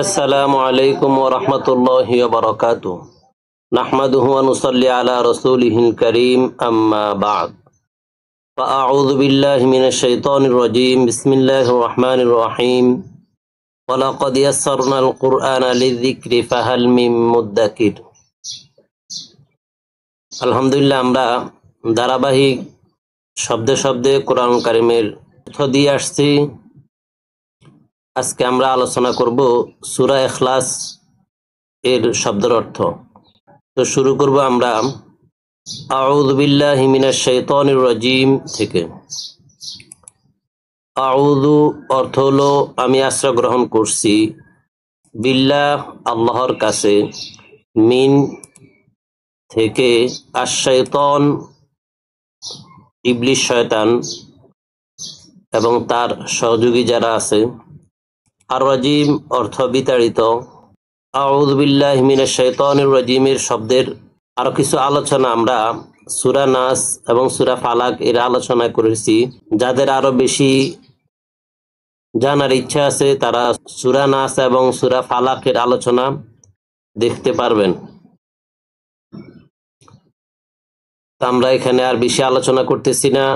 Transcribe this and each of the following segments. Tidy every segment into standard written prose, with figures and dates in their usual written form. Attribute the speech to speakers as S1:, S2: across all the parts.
S1: আসসালামু আলাইকুম ওয়া রাহমাতুল্লাহি ওয়া বারাকাতুহু নাহমাদুহু ওয়া নুসাল্লি আলা রাসূলিহিল কারীম আম্মা বা'দ ফাআউযু বিল্লাহি মিনাশ শাইতানির রাজীম বিসমিল্লাহির রাহমানির রহিম ওয়া লাকাদ ইয়াসসারনাল কুরআনা লিযিকরি ফাহাল মিন মুদ্দাকির। আলহামদুলিল্লাহ, আমরা ধারাবাহিক শব্দে শব্দে কোরআন কারীমের অর্থ দিয়ে আসছি। আজকে আমরা আলোচনা করব সূরা ইখলাস এর শব্দের অর্থ। তো শুরু করব আমরা আউযু বিল্লাহি মিনাশ শাইতানির রাজীম থেকে। আউযু অর্থ হলো আমি আশ্রয় গ্রহণ করছি, বিল্লাহ আল্লাহর কাছে, মিন থেকে, আশ-শাইতান ইবলিস শয়তান এবং তার সহযোগী যারা আছে, আর রাজিম অর্থ বিতাড়িত। আউযু বিল্লাহি মিনাশ শাইতানির রাজিমের শব্দের আরো কিছু আলোচনা আমরা সূরা নাস এবং সূরা ফালাক এর আলোচনা করেছি। যাদের আরো বেশি জানার ইচ্ছা আছে তারা সূরা নাস এবং সূরা ফালাকের আলোচনা দেখতে পারবেন। তা আমরা এখানে আর বেশি আলোচনা করতেছি না,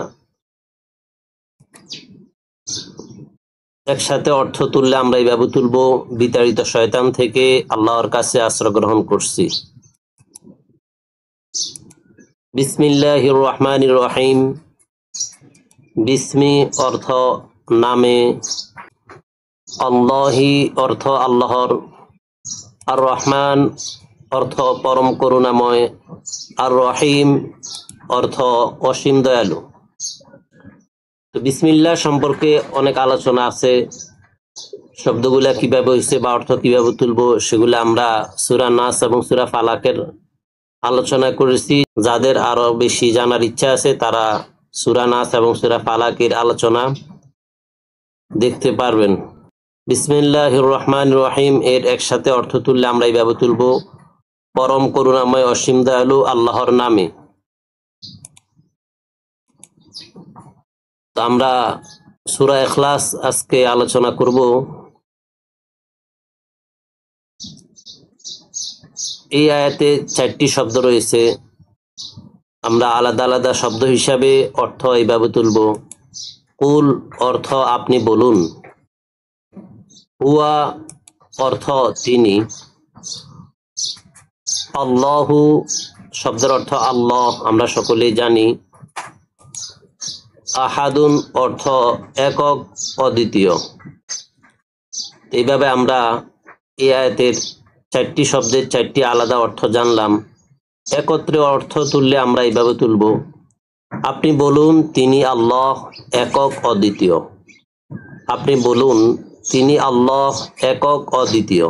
S1: একসাথে অর্থ তুললে আমরা এইভাবে তুলব, বিতাড়িত শয়তান থেকে আল্লাহর কাছে আশ্রয় গ্রহণ করছি। বিসমিল্লাহির রহমানির রহিম। বিসমি অর্থ নামে, আল্লাহি অর্থ আল্লাহর, আর রহমান অর্থ পরম করুণাময়, আর রহিম অর্থ অসীম দয়ালু। তো বিসমিল্লাহ সম্পর্কে অনেক আলোচনা আছে, শব্দগুলা কিভাবে হয়েছে বা অর্থ কিভাবে তুলবো সেগুলো আমরা সূরা নাস এবং সূরা ফালাকের আলোচনা করেছি। যাদের আরো বেশি জানার ইচ্ছা আছে তারা সূরা নাস এবং সূরা ফালাকের আলোচনা দেখতে পারবেন। বিসমিল্লাহির রহমানির রহিম এর একসাথে অর্থ তুললে আমরা এইভাবে তুলবো, পরম করুণাময় অসীম দয়ালু আল্লাহর নামে। তো আমরা সূরা ইখলাস আজকে আলোচনা করব। এই আয়াতে 4টি শব্দ রয়েছে, আমরা আলাদা আলাদা শব্দ হিসাবে অর্থ এইভাবে তুলব। কুল অর্থ আপনি বলুন, হুয়া অর্থ তিনি, আল্লাহু শব্দের অর্থ আল্লাহ, আমরা সকলেই জানি। আহাদুন অর্থ একক অদ্বিতীয়। এইভাবে আমরা এই আয়াতের 4টি শব্দের 4টি আলাদা অর্থ জানলাম। একত্রে অর্থ তুললে আমরা এইভাবে তুলব, আপনি বলুন তিনি আল্লাহ একক অদ্বিতীয়। আপনি বলুন তিনি আল্লাহ একক অদ্বিতীয়।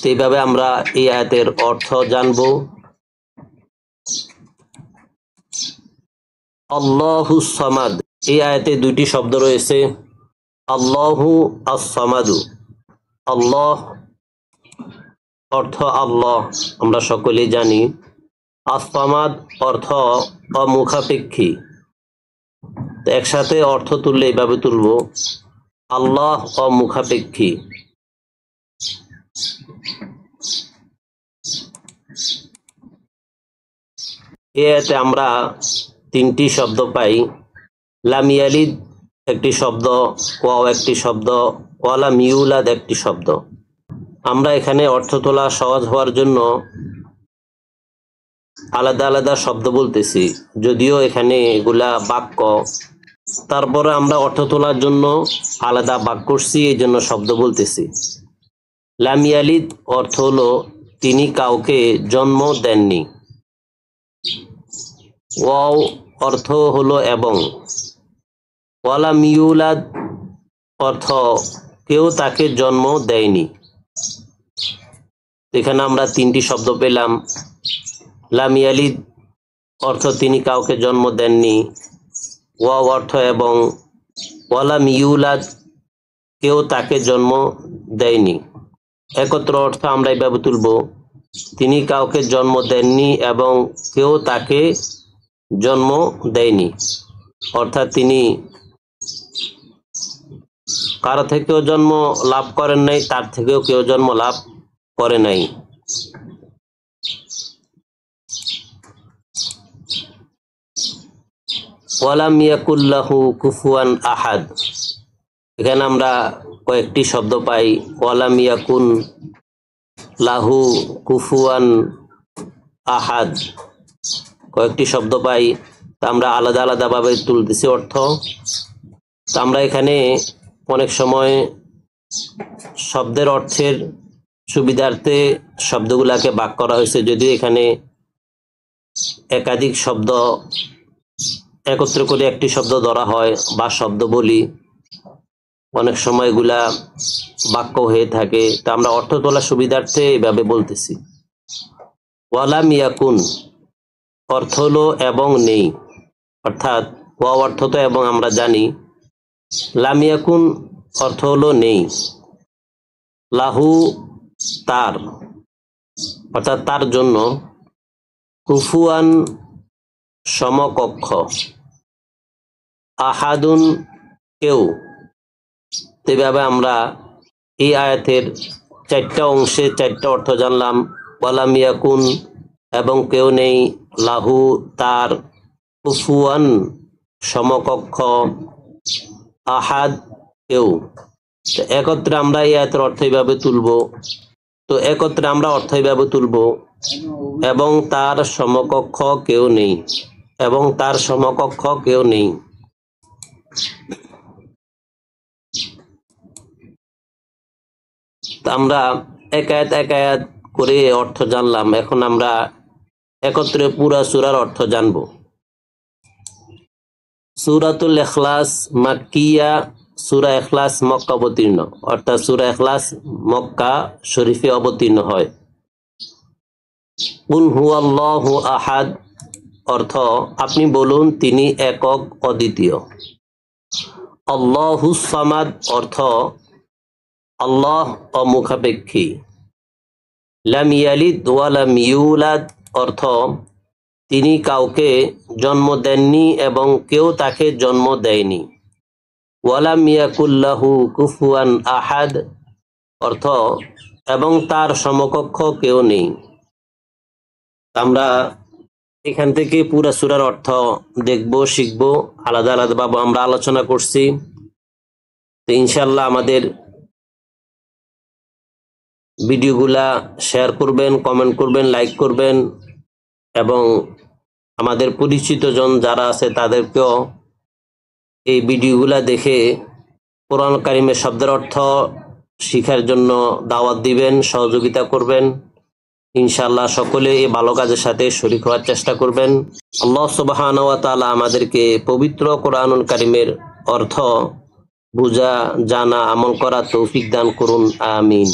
S1: এইভাবে আমরা এই আয়াতের অর্থ জানব। আল্লাহু সামাদ, এই আয়াতে 2টি শব্দ রয়েছে, আল্লাহু আস-সামাদু। আল্লাহ অর্থ আল্লাহ, আমরা সকলেই জানি। আস-সামাদ অর্থ অমুখাপেক্ষী। একসাথে অর্থ তুললে এইভাবে তুলব, আল্লাহ অমুখাপেক্ষী। এতে আমরা 3টি শব্দ পাই, লাম ইয়ালিদ একটি শব্দ, ওয়াও একটি শব্দ, ওয়ালাম ইউলাদ একটি শব্দ। আমরা এখানে অর্থ তোলা সহজ হওয়ার জন্য আলাদা আলাদা শব্দ বলতেছি, যদিও এখানে এগুলা বাক্য, তারপরে আমরা অর্থ তোলার জন্য আলাদা বাক্য করছি, এই জন্য শব্দ বলতেছি। লাম ইয়ালিদ অর্থ হলো তিনি কাউকে জন্ম দেননি। ওয়াও অর্থ হলো এবং। ওয়ালাম ইউলাদ অর্থ কেউ তাকে জন্ম দেয়নি। এখানে আমরা 3টি শব্দ পেলাম। লাম ইয়ালিদ অর্থ তিনি কাউকে জন্ম দেননি, ওয়াও অর্থ এবং, ওয়ালাম ইউলাদ কেউ তাকে জন্ম দেয়নি। একত্র অর্থ আমরা এইভাবে তুলব, তিনি কাউকে জন্ম দেননি এবং কেউ তাকে জন্ম দেয়নি। অর্থাৎ তিনি কারো থেকেও জন্ম লাভ করেন নাই, তার থেকেও কেউ জন্ম লাভ করে নাই। ওয়ালাম ইয়াকুল লাহু কুফুয়ান আহাদ, এখানে আমরা কয়েকটি শব্দ পাই। ওয়ালাম ইয়াকুন লাহু কুফুয়ান আহাদ, কয়েকটি শব্দ পাই, তা আমরা আলাদা আলাদা ভাবে তুলতেছি অর্থ। তা আমরা এখানে অনেক সময় শব্দের অর্থের সুবিধার্থে শব্দগুলাকে ভাগ করা হয়েছে, যদিও এখানে একাধিক শব্দ একত্র করে একটি শব্দ ধরা হয় বা শব্দ বলি, অনেক সময় এগুলা বাক্য হয়ে থাকে। তা আমরা অর্থ তোলার সুবিধার্থে এভাবে বলতেছি। ওয়ালাম ইয়াকুন অর্থ হলো এবং নেই, অর্থাৎ ওয়া অর্থ তো এবং আমরা জানি, লাম ইয়াকুন অর্থ হলো নেই, লাহু তার অর্থাৎ তার জন্য, কুফুয়ান সমকক্ষ, আহাদুন কেউ। এভাবে আমরা এই আয়াতের চারটা অংশে চারটা অর্থ জানলাম। ওয়ালাম ইয়াকুন এবং কেউ নেই, লাহু তার, কুফুয়ান সমকক্ষ, আহাদ কেউ। একত্রে আমরা এই আয়াতের অর্থ এইভাবে তুলব। তো একত্রে আমরা অর্থ এইভাবে তুলব, এবং তার সমকক্ষ কেউ নেই, এবং তার সমকক্ষ কেউ নেই। আমরা এক আয়াত করে অর্থ জানলাম। এখন আমরা একত্রে পুরা সূরার অর্থ জানব। সূরাতুল ইখলাস মাক্কিয়া, সূরা ইখলাস মক্কা অবতীর্ণ, অর্থাৎ সূরা ইখলাস মক্কা শরীফে অবতীর্ণ হয়। কুল হুয়াল্লাহু আহাদ অর্থ আপনি বলুন তিনি একক অদ্বিতীয়। আল্লাহুস সামাদ অর্থ আল্লাহ অমুখাপেক্ষী। লাম ইয়ালিদ ওয়া লাম ইউলাদ অর্থ তিনি কাউকে জন্ম দেননি এবং কেউ তাকে জন্ম দেয়নি। ওয়ালাম ইয়াকুল লাহু কুফুয়ান আহাদ অর্থ এবং তার সমকক্ষ কেউ নেই। আমরা এখান থেকে পুরা সূরার অর্থ দেখব, শিখব, আলাদা আলাদা ভাবে আমরা আলোচনা করছি। তো ইনশাআল্লাহ আমাদের ভিডিওগুলা শেয়ার করবেন, কমেন্ট করবেন, লাইক করবেন, এবং আমাদের পরিচিত জন যারা আছে তাদেরকেও এই ভিডিওগুলা দেখে কোরআন কারিমের শব্দের অর্থ শিখার জন্য দাওয়াত দিবেন, সহযোগিতা করবেন। ইনশাআল্লাহ সকলে এই ভালো কাজের সাথে শরীক হওয়ার চেষ্টা করবেন। আল্লাহ সুবহানাহু ওয়া তাআলা আমাদেরকে পবিত্র কোরআনুল কারিমের অর্থ বুঝা, জানা, আমল করার তৌফিক দান করুন। আমিন।